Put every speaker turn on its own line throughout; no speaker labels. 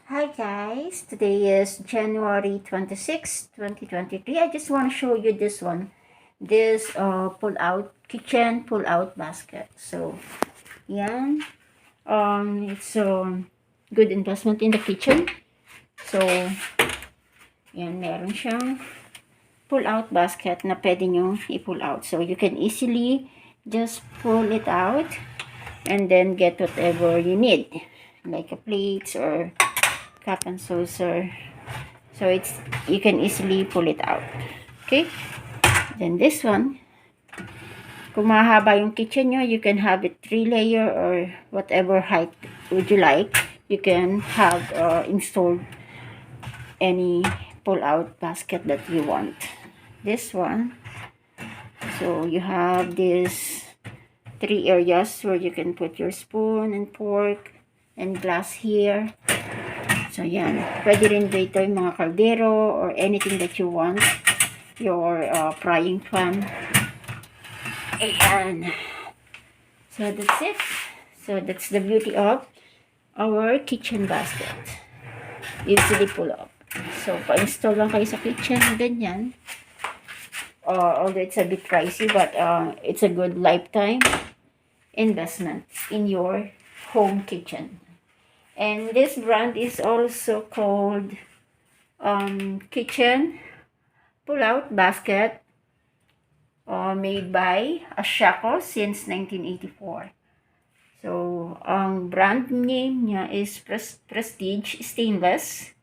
Hi guys, today is January 26, 2023. I just want to show you this one. This pull-out kitchen pull-out basket. So, yan. It's a good investment in the kitchen. So, yan, meron siyang pull-out basket na pwede nyo i-pull out. So, you can easily just pull it out and then get whatever you need. Like a plates or cup and saucer. So you can easily pull it out. Okay? Then this one, kung mahaba yung kitchen nyo, you can have it 3-layer or whatever height would you like. You can have installed any pull-out basket that you want. This one, so you have this 3 areas where you can put your spoon and fork and glass here. So, yan. Pwede rin dito yung mga kaldero or anything that you want. Your frying pan. Ayan. So, that's it. So, that's the beauty of our kitchen basket. Easily pull up. So, pa-install lang kayo sa kitchen. Ganyan. Although it's a bit pricey, but it's a good lifetime investment in your home kitchen. And this brand is also called Kitchen Pullout Basket, made by Asiaco since 1984. So, ang brand name niya is Prestige Stainless.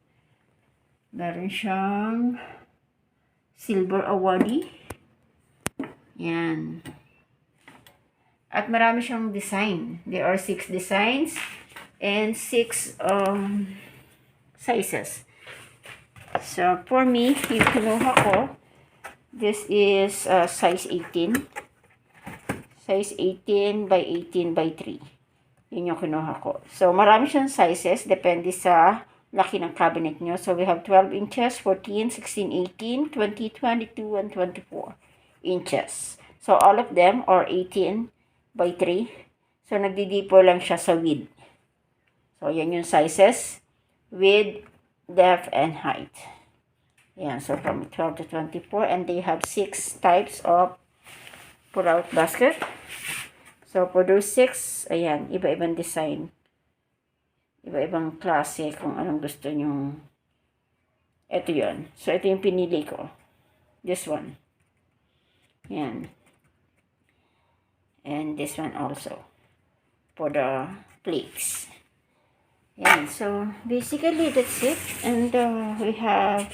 Meron siyang silver awardee. Yan. At marami siyang design. There are 6 designs and 6 sizes. So, for me, yung kinuha ko, this is size 18. Size 18 by 18 by 3. Yun yung kinuha ko. So, marami siyang sizes. Depende sa laki ng cabinet nyo. So, we have 12 inches, 14, 16, 18, 20, 22, and 24 inches. So, all of them are 18 by 3. So, nagdi-differ lang siya sa width. So, yan yung sizes, width, depth, and height. Yan, so from 12 to 24. And they have 6 types of pull-out basket. So, for those 6, ayan, iba-ibang design. Iba-ibang klase kung anong gusto nyo. Ito yun. So, ito yung pinili ko. This one. Yan. And this one also. For the plates. Yeah, so basically that's it. And we have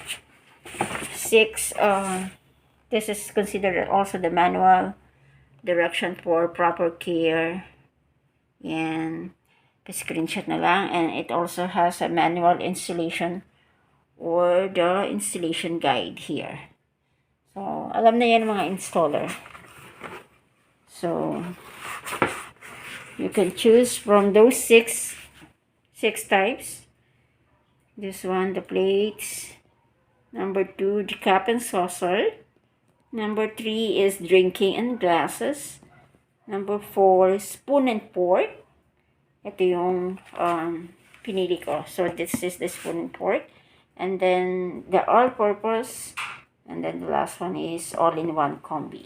6. This is considered also the manual direction for proper care. And screenshot na lang. And it also has a manual installation or the installation guide here. So, alam na yan mga installer. So, you can choose from those 6 types. This one, the plates. Number 2, the cup and saucer. Number 3 is drinking and glasses. Number 4, spoon and fork. Ito yung pinili ko. So, this is the spoon and fork. And then, the all-purpose. And then, the last one is all-in-one combi.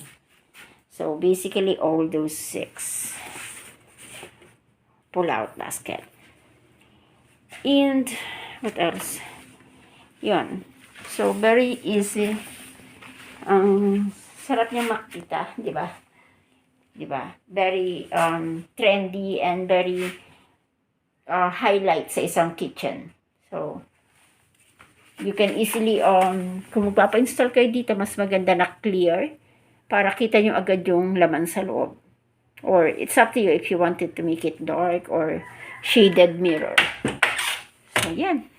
So, basically, all those 6 pull-out basket. And what else? Yun. So, very easy. Sarap niya makita, di ba? Di ba? Very trendy and very highlight sa isang kitchen. So, you can easily, kung magpapa-install kayo dito, mas maganda na clear para kita nyo agad yung laman sa loob. Or, it's up to you if you wanted to make it dark or shaded mirror. So, yan.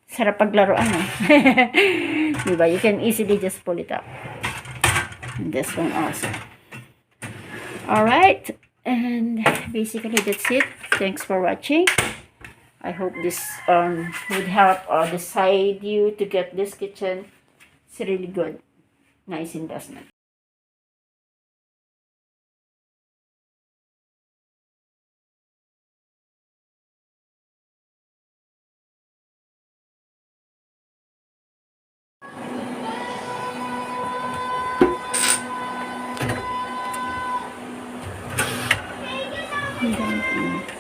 Sarap paglaruan, eh. Diba? You can easily just pull it up. And this one also. Alright. And basically, that's it. Thanks for watching. I hope this would help decide you to get this kitchen. It's really good. Nice investment. Ang ganda.